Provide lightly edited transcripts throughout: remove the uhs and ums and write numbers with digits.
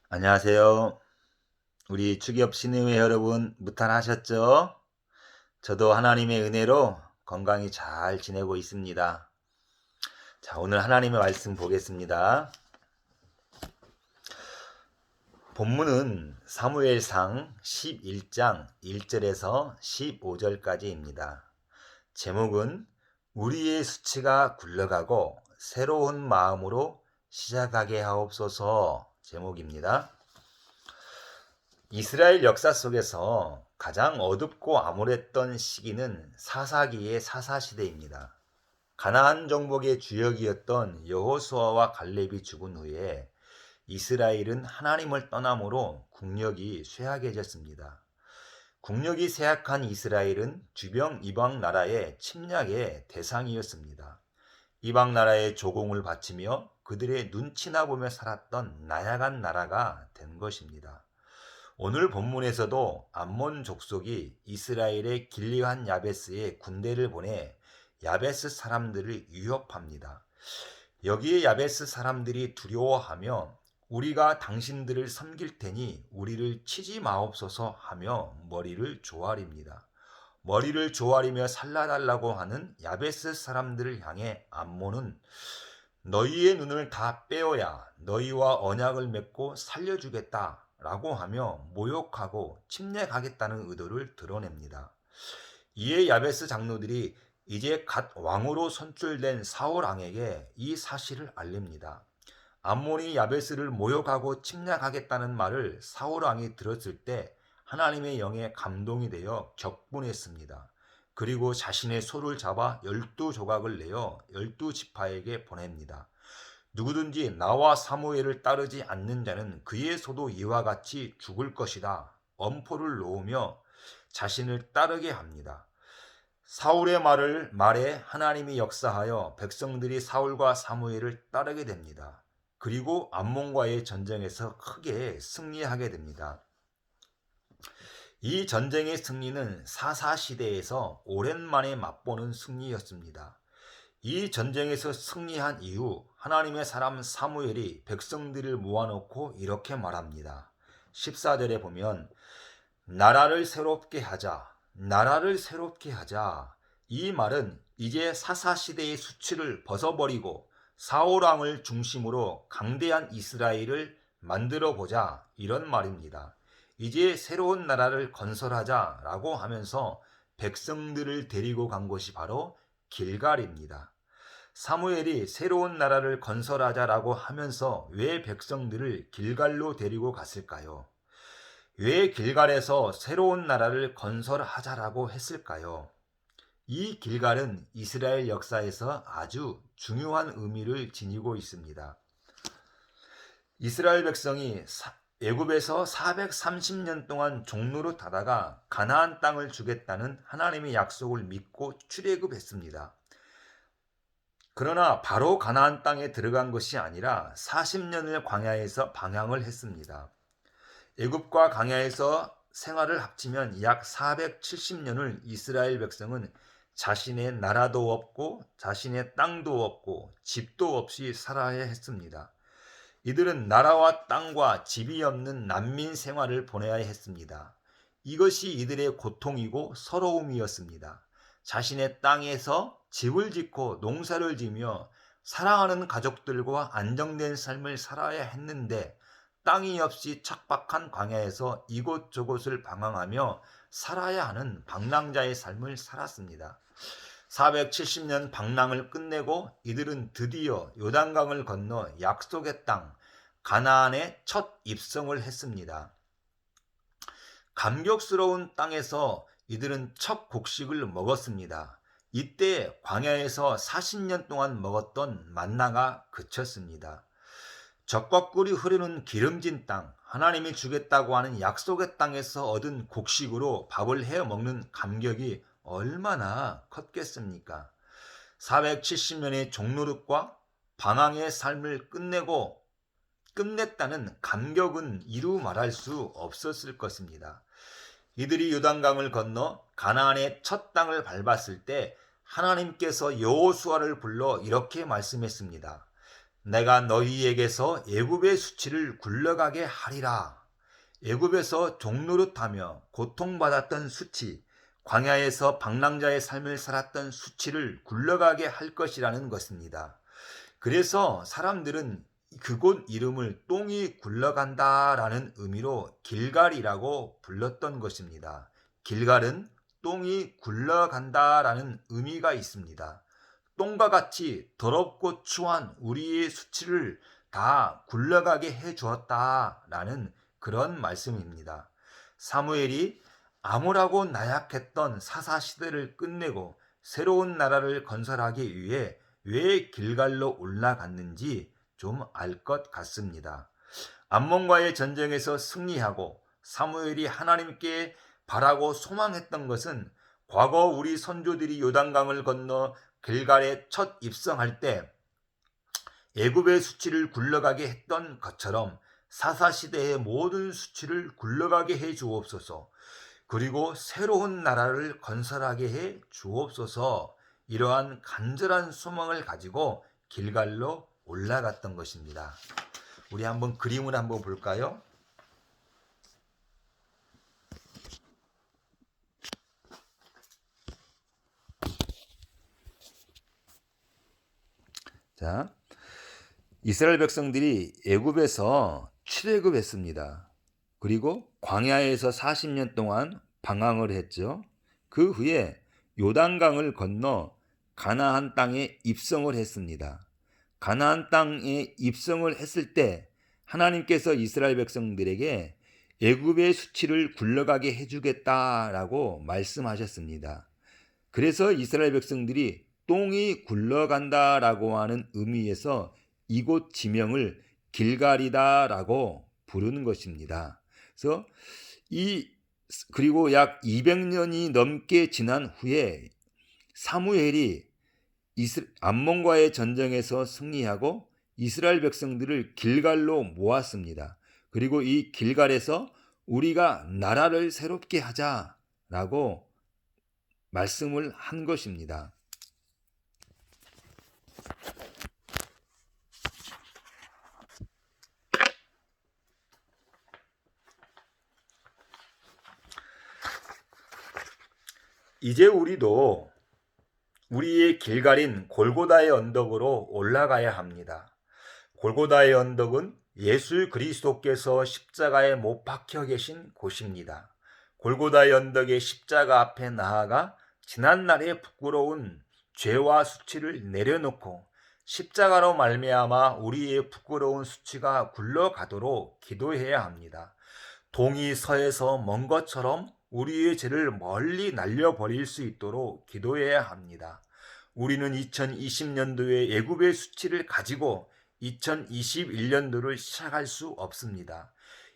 안녕하세요. 우리 축협 신의회 여러분 무탈하셨죠? 저도 하나님의 은혜로 건강히 잘 지내고 있습니다. 자, 오늘 하나님의 말씀 보겠습니다. 본문은 사무엘상 11장 1절에서 15절까지입니다. 제목은 우리의 수치가 굴러가고 새로운 마음으로 시작하게 하옵소서 제목입니다. 이스라엘 역사 속에서 가장 어둡고 암울했던 시기는 사사기의 사사시대입니다. 가나안 정복의 주역이었던 여호수아와 갈렙이 죽은 후에 이스라엘은 하나님을 떠남으로 국력이 쇠약해졌습니다. 국력이 쇠약한 이스라엘은 주변 이방 나라의 침략의 대상이었습니다. 이방 나라의 조공을 바치며 그들의 눈치나 보며 살았던 나약한 나라가 된 것입니다. 오늘 본문에서도 암몬 족속이 이스라엘의 길리한 야베스에 군대를 보내 야베스 사람들을 위협합니다. 여기에 야베스 사람들이 두려워하며 우리가 당신들을 섬길 테니 우리를 치지 마옵소서 하며 머리를 조아립니다. 머리를 조아리며 살라달라고 하는 야베스 사람들을 향해 암몬은 너희의 눈을 다 빼어야 너희와 언약을 맺고 살려주겠다 라고 하며 모욕하고 침략하겠다는 의도를 드러냅니다. 이에 야베스 장로들이 이제 갓 왕으로 선출된 사울 왕에게 이 사실을 알립니다. 암몬이 야베스를 모욕하고 침략하겠다는 말을 사울 왕이 들었을 때 하나님의 영에 감동이 되어 격분했습니다. 그리고 자신의 소를 잡아 12조각을 내어 12지파에게 보냅니다. 누구든지 나와 사무엘을 따르지 않는 자는 그의 소도 이와 같이 죽을 것이다. 엄포를 놓으며 자신을 따르게 합니다. 사울의 말에 하나님이 역사하여 백성들이 사울과 사무엘을 따르게 됩니다. 그리고 암몬과의 전쟁에서 크게 승리하게 됩니다. 이 전쟁의 승리는 사사시대에서 오랜만에 맛보는 승리였습니다. 이 전쟁에서 승리한 이후 하나님의 사람 사무엘이 백성들을 모아놓고 이렇게 말합니다. 14절에 보면 나라를 새롭게 하자, 나라를 새롭게 하자. 이 말은 이제 사사시대의 수치를 벗어버리고 사울왕을 중심으로 강대한 이스라엘을 만들어보자 이런 말입니다. 이제 새로운 나라를 건설하자라고 하면서 백성들을 데리고 간 곳이 바로 길갈입니다. 사무엘이 새로운 나라를 건설하자라고 하면서 왜 백성들을 길갈로 데리고 갔을까요? 왜 길갈에서 새로운 나라를 건설하자라고 했을까요? 이 길갈은 이스라엘 역사에서 아주 중요한 의미를 지니고 있습니다. 이스라엘 백성이 애굽에서 430년 동안 종로로 타다가 가나안 땅을 주겠다는 하나님의 약속을 믿고 출애굽했습니다. 그러나 바로 가나안 땅에 들어간 것이 아니라 40년을 광야에서 방황을 했습니다. 애굽과 광야에서 생활을 합치면 약 470년을 이스라엘 백성은 자신의 나라도 없고 자신의 땅도 없고 집도 없이 살아야 했습니다. 이들은 나라와 땅과 집이 없는 난민 생활을 보내야 했습니다. 이것이 이들의 고통이고 서러움이었습니다. 자신의 땅에서 집을 짓고 농사를 지며 사랑하는 가족들과 안정된 삶을 살아야 했는데 땅이 없이 척박한 광야에서 이곳저곳을 방황하며 살아야 하는 방랑자의 삶을 살았습니다. 470년 방랑을 끝내고 이들은 드디어 요단강을 건너 약속의 땅 가나안에 첫 입성을 했습니다. 감격스러운 땅에서 이들은 첫 곡식을 먹었습니다. 이때 광야에서 40년 동안 먹었던 만나가 그쳤습니다. 젖과 꿀이 흐르는 기름진 땅, 하나님이 주겠다고 하는 약속의 땅에서 얻은 곡식으로 밥을 해 먹는 감격이 얼마나 컸겠습니까? 470년의 종노릇과 방황의 삶을 끝냈다는 감격은 이루 말할 수 없었을 것입니다. 이들이 요단강을 건너 가나안의 첫 땅을 밟았을 때 하나님께서 여호수아를 불러 이렇게 말씀했습니다. 내가 너희에게서 애굽의 수치를 굴러가게 하리라. 애굽에서 종노릇하며 고통받았던 수치, 광야에서 방랑자의 삶을 살았던 수치를 굴러가게 할 것이라는 것입니다. 그래서 사람들은 그곳 이름을 똥이 굴러간다라는 의미로 길갈이라고 불렀던 것입니다. 길갈은 똥이 굴러간다라는 의미가 있습니다. 똥과 같이 더럽고 추한 우리의 수치를 다 굴러가게 해 주었다라는 그런 말씀입니다. 사무엘이 암울하고 나약했던 사사시대를 끝내고 새로운 나라를 건설하기 위해 왜 길갈로 올라갔는지 좀 알 것 같습니다. 암몬과의 전쟁에서 승리하고 사무엘이 하나님께 바라고 소망했던 것은 과거 우리 선조들이 요단강을 건너 길갈에 첫 입성할 때 애굽의 수치를 굴러가게 했던 것처럼 사사시대의 모든 수치를 굴러가게 해 주옵소서. 그리고 새로운 나라를 건설하게 해 주옵소서. 이러한 간절한 소망을 가지고 길갈로 올라갔던 것입니다. 우리 한번 그림을 한번 볼까요? 자, 이스라엘 백성들이 애굽에서 출애굽했습니다. 그리고 광야에서 40년 동안 방황을 했죠. 그 후에 요단강을 건너 가나안 땅에 입성을 했습니다. 가나안 땅에 입성을 했을 때 하나님께서 이스라엘 백성들에게 애굽의 수치를 굴러가게 해주겠다라고 말씀하셨습니다. 그래서 이스라엘 백성들이 똥이 굴러간다라고 하는 의미에서 이곳 지명을 길갈이다라고 부르는 것입니다. 그래서 그리고 약 200년이 넘게 지난 후에 사무엘이 암몬과의 전쟁에서 승리하고 이스라엘 백성들을 길갈로 모았습니다. 그리고 이 길갈에서 우리가 나라를 새롭게 하자라고 말씀을 한 것입니다. 이제 우리도 우리의 길갈인 골고다의 언덕으로 올라가야 합니다. 골고다의 언덕은 예수 그리스도께서 십자가에 못 박혀 계신 곳입니다. 골고다의 언덕의 십자가 앞에 나아가 지난날의 부끄러운 죄와 수치를 내려놓고 십자가로 말미암아 우리의 부끄러운 수치가 굴러가도록 기도해야 합니다. 동이 서에서 먼 것처럼 우리의 죄를 멀리 날려버릴 수 있도록 기도해야 합니다. 우리는 2020년도에 애굽의 수치를 가지고 2021년도를 시작할 수 없습니다.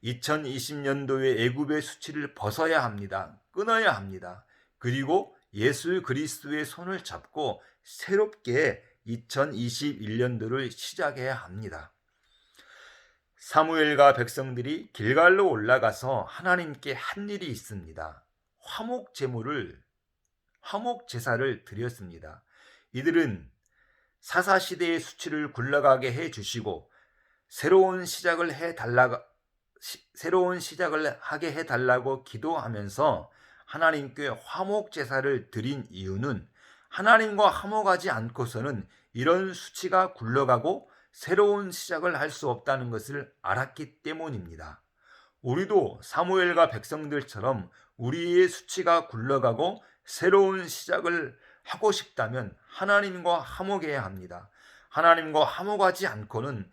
2020년도에 애굽의 수치를 벗어야 합니다. 끊어야 합니다. 그리고 예수 그리스도의 손을 잡고 새롭게 2021년도를 시작해야 합니다. 사무엘과 백성들이 길갈로 올라가서 하나님께 한 일이 있습니다. 화목 제사를 드렸습니다. 이들은 사사시대의 수치를 굴러가게 해 주시고 새로운 시작을 하게 해 달라고 기도하면서 하나님께 화목 제사를 드린 이유는 하나님과 화목하지 않고서는 이런 수치가 굴러가고 새로운 시작을 할 수 없다는 것을 알았기 때문입니다. 우리도 사무엘과 백성들처럼 우리의 수치가 굴러가고 새로운 시작을 하고 싶다면 하나님과 화목해야 합니다. 하나님과 화목하지 않고는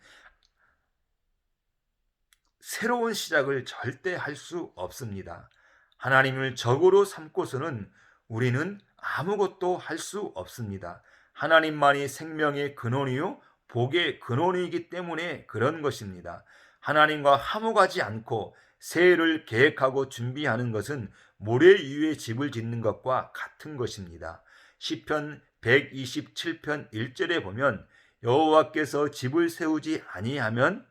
새로운 시작을 절대 할 수 없습니다. 하나님을 적으로 삼고서는 우리는 아무것도 할 수 없습니다. 하나님만이 생명의 근원이요 복의 근원이기 때문에 그런 것입니다. 하나님과 화목하지 않고 새해를 계획하고 준비하는 것은 모래 위에 집을 짓는 것과 같은 것입니다. 시편 127편 1절에 보면 여호와께서 집을 세우지 아니하면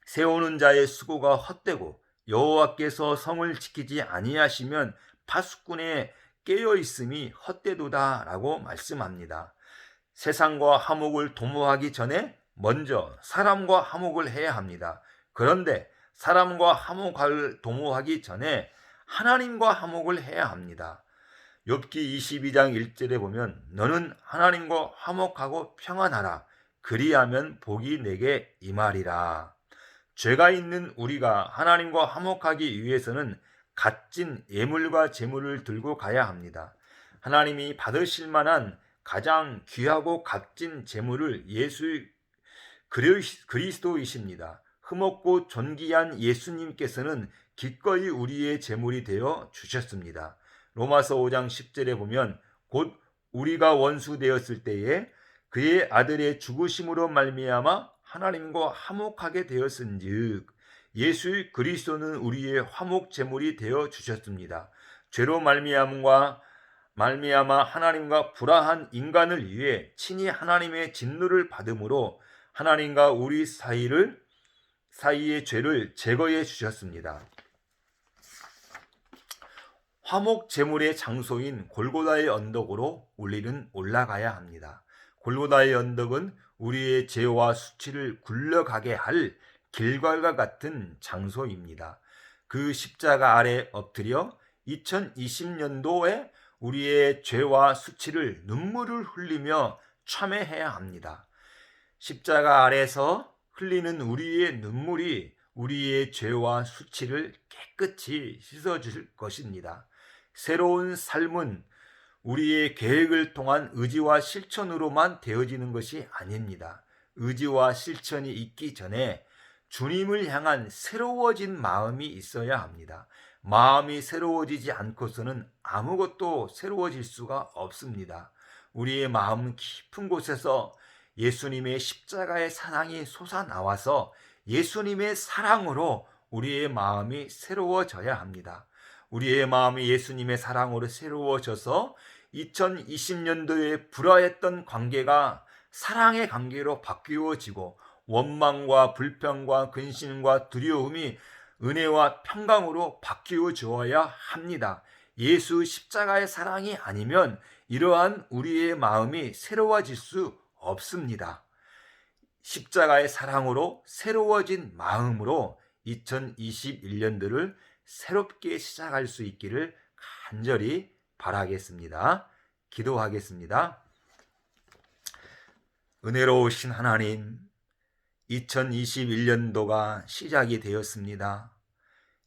세우는 자의 수고가 헛되고 여호와께서 성을 지키지 아니하시면 파수꾼의 깨어 있음이 헛되도다라고 말씀합니다. 세상과 화목을 도모하기 전에 먼저 사람과 화목을 해야 합니다. 그런데 사람과 화목을 도모하기 전에 하나님과 화목을 해야 합니다. 욥기 22장 1절에 보면 너는 하나님과 화목하고 평안하라. 그리하면 복이 내게 임하리라. 죄가 있는 우리가 하나님과 화목하기 위해서는 값진 예물과 제물을 들고 가야 합니다. 하나님이 받으실 만한 가장 귀하고 값진 제물을 예수 그리스도이십니다. 흠없고 존귀한 예수님께서는 기꺼이 우리의 제물이 되어 주셨습니다. 로마서 5장 10절에 보면 곧 우리가 원수 되었을 때에 그의 아들의 죽으심으로 말미암아 하나님과 화목하게 되었은즉 예수 그리스도는 우리의 화목 제물이 되어 주셨습니다. 죄로 말미암아 하나님과 불화한 인간을 위해 친히 하나님의 진노를 받음으로 하나님과 우리 사이의 죄를 제거해 주셨습니다. 화목 제물의 장소인 골고다의 언덕으로 우리는 올라가야 합니다. 골고다의 언덕은 우리의 죄와 수치를 굴러가게 할 길과 같은 장소입니다. 그 십자가 아래 엎드려 2020년도에 우리의 죄와 수치를 눈물을 흘리며 참회해야 합니다. 십자가 아래서 흘리는 우리의 눈물이 우리의 죄와 수치를 깨끗이 씻어줄 것입니다. 새로운 삶은 우리의 계획을 통한 의지와 실천으로만 되어지는 것이 아닙니다. 의지와 실천이 있기 전에 주님을 향한 새로워진 마음이 있어야 합니다. 마음이 새로워지지 않고서는 아무것도 새로워질 수가 없습니다. 우리의 마음 깊은 곳에서 예수님의 십자가의 사랑이 솟아나와서 예수님의 사랑으로 우리의 마음이 새로워져야 합니다. 우리의 마음이 예수님의 사랑으로 새로워져서 2020년도에 불화했던 관계가 사랑의 관계로 바뀌어지고 원망과 불평과 근심과 두려움이 은혜와 평강으로 바뀌어 주어야 합니다. 예수 십자가의 사랑이 아니면 이러한 우리의 마음이 새로워질 수 없습니다. 십자가의 사랑으로 새로워진 마음으로 2021년도를 새롭게 시작할 수 있기를 간절히 바라겠습니다. 기도하겠습니다. 은혜로우신 하나님, 2021년도가 시작이 되었습니다.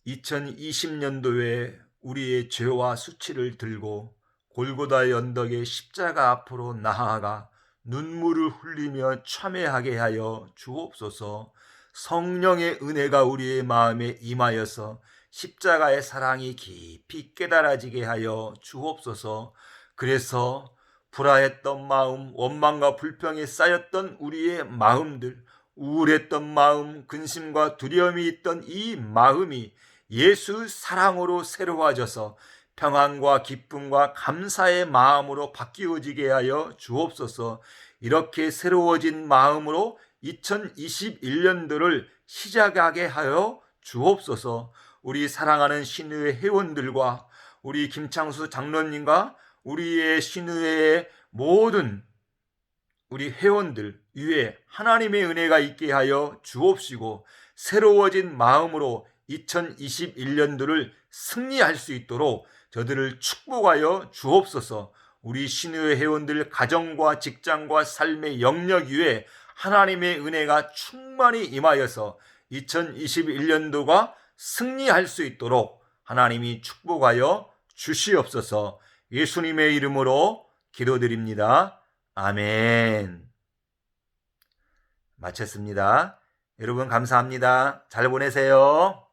2020년도에 우리의 죄와 수치를 들고 골고다의 언덕의 십자가 앞으로 나아가 눈물을 흘리며 참회하게 하여 주옵소서. 성령의 은혜가 우리의 마음에 임하여서 십자가의 사랑이 깊이 깨달아지게 하여 주옵소서. 그래서 불화했던 마음, 원망과 불평에 쌓였던 우리의 마음들, 우울했던 마음, 근심과 두려움이 있던 이 마음이 예수 사랑으로 새로워져서 평안과 기쁨과 감사의 마음으로 바뀌어지게 하여 주옵소서. 이렇게 새로워진 마음으로 2021년도를 시작하게 하여 주옵소서. 우리 사랑하는 신의회 회원들과 우리 김창수 장로님과 우리의 신의회의 모든 우리 회원들 위에 하나님의 은혜가 있게 하여 주옵시고 새로워진 마음으로 2021년도를 승리할 수 있도록 저들을 축복하여 주옵소서. 우리 신의회 회원들 가정과 직장과 삶의 영역 위에 하나님의 은혜가 충만히 임하여서 2021년도가 승리할 수 있도록 하나님이 축복하여 주시옵소서. 예수님의 이름으로 기도드립니다. 아멘. 마쳤습니다. 여러분 감사합니다. 잘 보내세요.